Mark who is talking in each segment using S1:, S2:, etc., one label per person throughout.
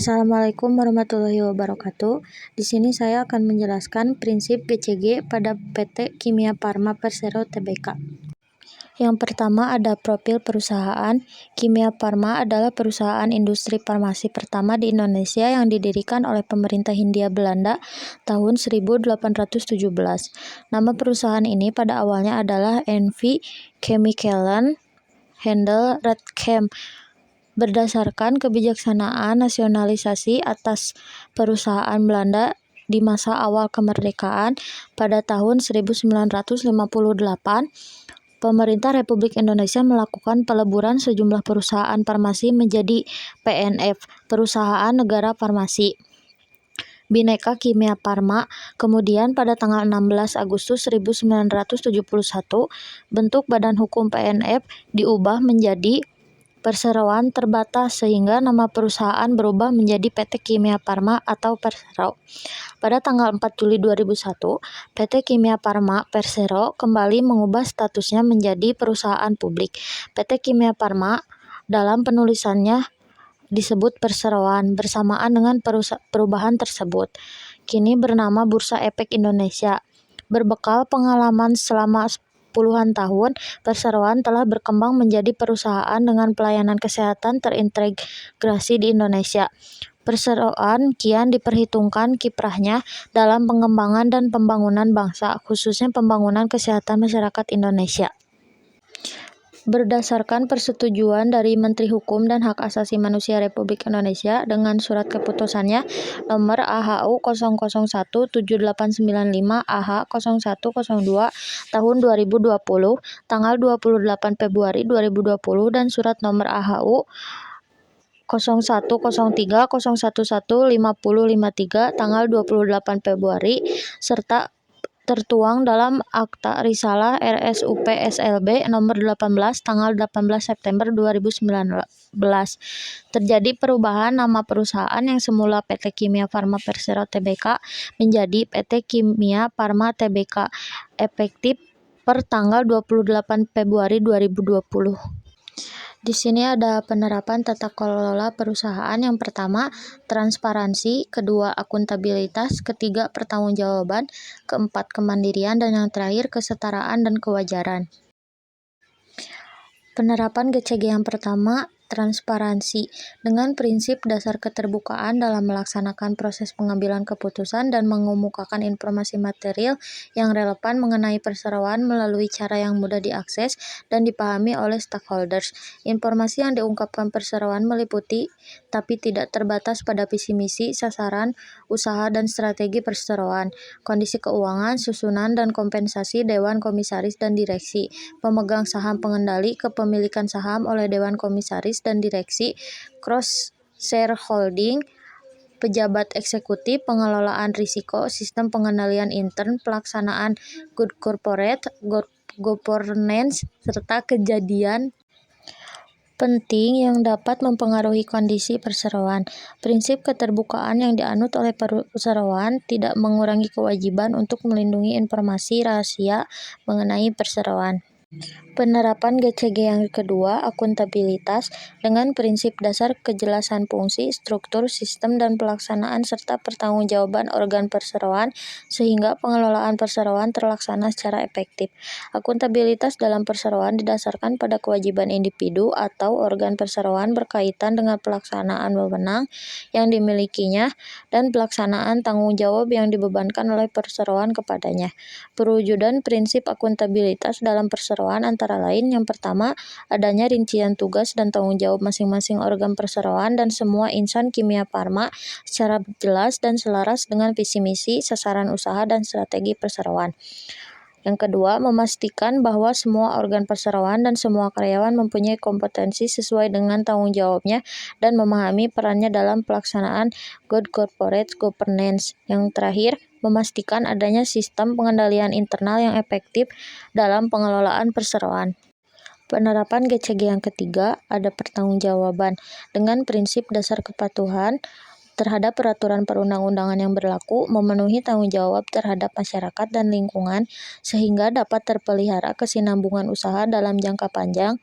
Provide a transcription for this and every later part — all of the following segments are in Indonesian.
S1: Assalamualaikum warahmatullahi wabarakatuh. Di sini saya akan menjelaskan prinsip GCG pada PT Kimia Farma Persero Tbk. Yang pertama ada profil perusahaan. Kimia Farma adalah perusahaan industri farmasi pertama di Indonesia yang didirikan oleh pemerintah Hindia Belanda tahun 1817. Nama perusahaan ini pada awalnya adalah NV Chemicalen Handel Redchem. Berdasarkan kebijaksanaan nasionalisasi atas perusahaan Belanda di masa awal kemerdekaan pada tahun 1958, pemerintah Republik Indonesia melakukan peleburan sejumlah perusahaan farmasi menjadi PNF, Perusahaan Negara Farmasi Bhinneka Kimia Farma. Kemudian pada tanggal 16 Agustus 1971, bentuk badan hukum PNF diubah menjadi Perseroan Terbatas sehingga nama perusahaan berubah menjadi PT Kimia Farma atau Persero. Pada tanggal 4 Juli 2001, PT Kimia Farma Persero kembali mengubah statusnya menjadi perusahaan publik. PT Kimia Farma dalam penulisannya disebut Perseroan. Bersamaan dengan perubahan tersebut, kini bernama Bursa Efek Indonesia. Berbekal pengalaman selama puluhan tahun, Perseroan telah berkembang menjadi perusahaan dengan pelayanan kesehatan terintegrasi di Indonesia. Perseroan kian diperhitungkan kiprahnya dalam pengembangan dan pembangunan bangsa, khususnya pembangunan kesehatan masyarakat Indonesia. Berdasarkan persetujuan dari Menteri Hukum dan Hak Asasi Manusia Republik Indonesia dengan surat keputusannya nomor AHU 0017895 AH 0102 tahun 2020 tanggal 28 Februari 2020 dan surat nomor AHU 0103011553 tanggal 28 Februari serta tertuang dalam Akta Risalah RSUP SLB nomor 18 tanggal 18 September 2019. Terjadi perubahan nama perusahaan yang semula PT Kimia Farma Persero Tbk menjadi PT Kimia Farma Tbk efektif per tanggal 28 Februari 2020. Di sini ada penerapan tata kelola perusahaan. Yang pertama, transparansi, kedua, akuntabilitas, ketiga, pertanggungjawaban, keempat, kemandirian, dan yang terakhir, kesetaraan dan kewajaran. Penerapan GCG yang pertama, transparansi, dengan prinsip dasar keterbukaan dalam melaksanakan proses pengambilan keputusan dan mengemukakan informasi material yang relevan mengenai perseroan melalui cara yang mudah diakses dan dipahami oleh stakeholders. Informasi yang diungkapkan perseroan meliputi tapi tidak terbatas pada visi misi, sasaran, usaha dan strategi perseroan, kondisi keuangan, susunan dan kompensasi dewan komisaris dan direksi, pemegang saham pengendali, kepemilikan saham oleh dewan komisaris dan direksi, cross shareholding, pejabat eksekutif, pengelolaan risiko, sistem pengendalian intern, pelaksanaan good corporate governance, serta kejadian penting yang dapat mempengaruhi kondisi perseroan. Prinsip keterbukaan yang dianut oleh perseroan tidak mengurangi kewajiban untuk melindungi informasi rahasia mengenai perseroan. Penerapan GCG yang kedua, akuntabilitas, dengan prinsip dasar kejelasan fungsi, struktur, sistem, dan pelaksanaan serta pertanggungjawaban organ perseroan sehingga pengelolaan perseroan terlaksana secara efektif. Akuntabilitas dalam perseroan didasarkan pada kewajiban individu atau organ perseroan berkaitan dengan pelaksanaan wewenang yang dimilikinya dan pelaksanaan tanggung jawab yang dibebankan oleh perseroan kepadanya. Perwujudan prinsip akuntabilitas dalam perseroan antara lain, yang pertama, adanya rincian tugas dan tanggung jawab masing-masing organ perseroan dan semua insan kimia farma secara jelas dan selaras dengan visi misi, sasaran usaha dan strategi perseroan. Yang kedua, memastikan bahwa semua organ perseroan dan semua karyawan mempunyai kompetensi sesuai dengan tanggung jawabnya dan memahami perannya dalam pelaksanaan good corporate governance. Yang terakhir, memastikan adanya sistem pengendalian internal yang efektif dalam pengelolaan perseroan. Penerapan GCG yang ketiga, ada pertanggungjawaban, dengan prinsip dasar kepatuhan terhadap peraturan perundang-undangan yang berlaku, memenuhi tanggung jawab terhadap masyarakat dan lingkungan, sehingga dapat terpelihara kesinambungan usaha dalam jangka panjang,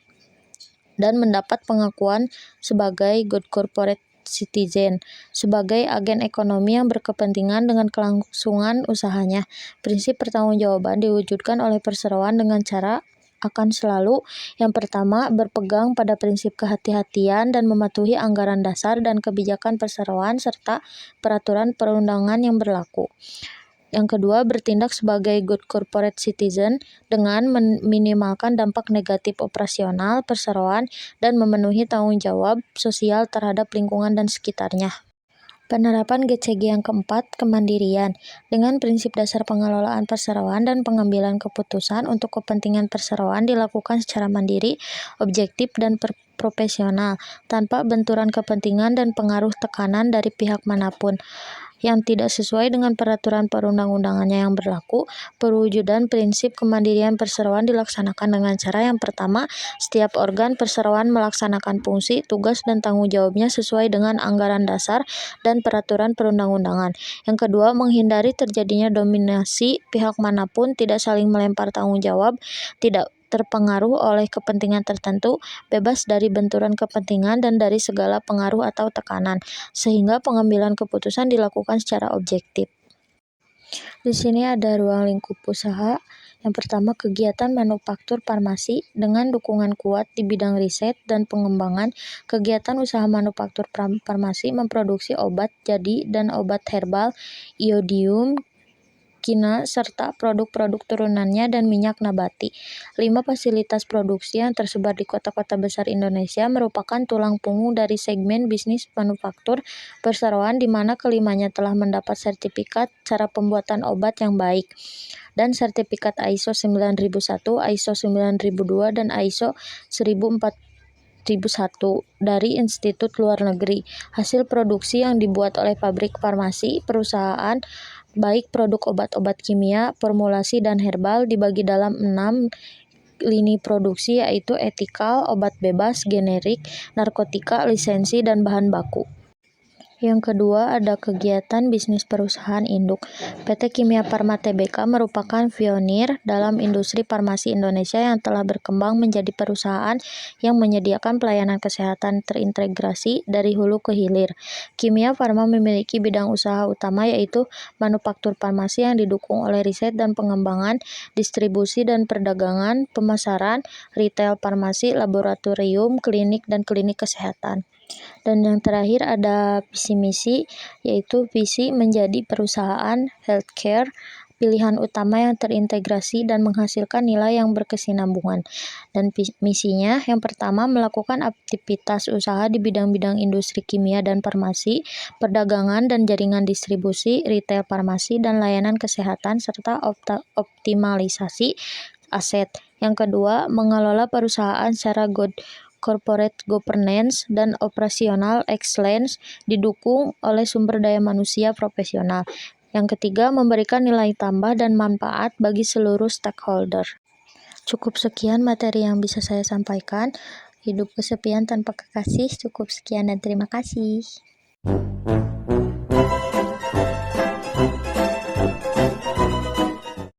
S1: dan mendapat pengakuan sebagai good corporate citizen sebagai agen ekonomi yang berkepentingan dengan kelangsungan usahanya. Prinsip pertanggungjawaban diwujudkan oleh perseroan dengan cara akan selalu, yang pertama, berpegang pada prinsip kehati-hatian dan mematuhi anggaran dasar dan kebijakan perseroan serta peraturan perundangan yang berlaku. Yang kedua, bertindak sebagai good corporate citizen dengan meminimalkan dampak negatif operasional perseroan dan memenuhi tanggung jawab sosial terhadap lingkungan dan sekitarnya. Penerapan GCG yang keempat, kemandirian, dengan prinsip dasar pengelolaan perseroan dan pengambilan keputusan untuk kepentingan perseroan dilakukan secara mandiri, objektif, dan profesional, tanpa benturan kepentingan dan pengaruh tekanan dari pihak manapun yang tidak sesuai dengan peraturan perundang-undangannya yang berlaku. Perwujudan prinsip kemandirian perseroan dilaksanakan dengan cara yang pertama, setiap organ perseroan melaksanakan fungsi, tugas, dan tanggung jawabnya sesuai dengan anggaran dasar dan peraturan perundang-undangan. Yang kedua, menghindari terjadinya dominasi pihak manapun, tidak saling melempar tanggung jawab, tidak terpengaruh oleh kepentingan tertentu, bebas dari benturan kepentingan dan dari segala pengaruh atau tekanan, sehingga pengambilan keputusan dilakukan secara objektif. Di sini ada ruang lingkup usaha. Yang pertama, kegiatan manufaktur farmasi dengan dukungan kuat di bidang riset dan pengembangan. Kegiatan usaha manufaktur farmasi memproduksi obat jadi dan obat herbal, iodium, kina, serta produk-produk turunannya dan minyak nabati. 5. Fasilitas produksi yang tersebar di kota-kota besar Indonesia merupakan tulang punggung dari segmen bisnis manufaktur perseroan di mana kelimanya telah mendapat sertifikat cara pembuatan obat yang baik dan sertifikat ISO 9001, ISO 9002, dan ISO 14001 dari institut luar negeri. Hasil produksi yang dibuat oleh pabrik farmasi, perusahaan, baik produk obat-obat kimia, formulasi, dan herbal dibagi dalam 6 lini produksi, yaitu etikal, obat bebas, generik, narkotika, lisensi, dan bahan baku. Yang kedua, ada kegiatan bisnis perusahaan induk. PT Kimia Farma Tbk merupakan pionir dalam industri farmasi Indonesia yang telah berkembang menjadi perusahaan yang menyediakan pelayanan kesehatan terintegrasi dari hulu ke hilir. Kimia Farma memiliki bidang usaha utama yaitu manufaktur farmasi yang didukung oleh riset dan pengembangan, distribusi dan perdagangan, pemasaran, retail farmasi, laboratorium, klinik, dan klinik kesehatan. Dan yang terakhir ada visi misi, yaitu visi menjadi perusahaan healthcare pilihan utama yang terintegrasi dan menghasilkan nilai yang berkesinambungan. Dan misinya yang pertama, melakukan aktivitas usaha di bidang-bidang industri kimia dan farmasi, perdagangan dan jaringan distribusi, retail farmasi, dan layanan kesehatan serta optimalisasi aset. Yang kedua, mengelola perusahaan secara corporate governance dan operational excellence didukung oleh sumber daya manusia profesional. Yang ketiga, memberikan nilai tambah dan manfaat bagi seluruh stakeholder. Cukup sekian materi yang bisa saya sampaikan. Hidup kesepian tanpa kekasih. Cukup sekian dan terima kasih.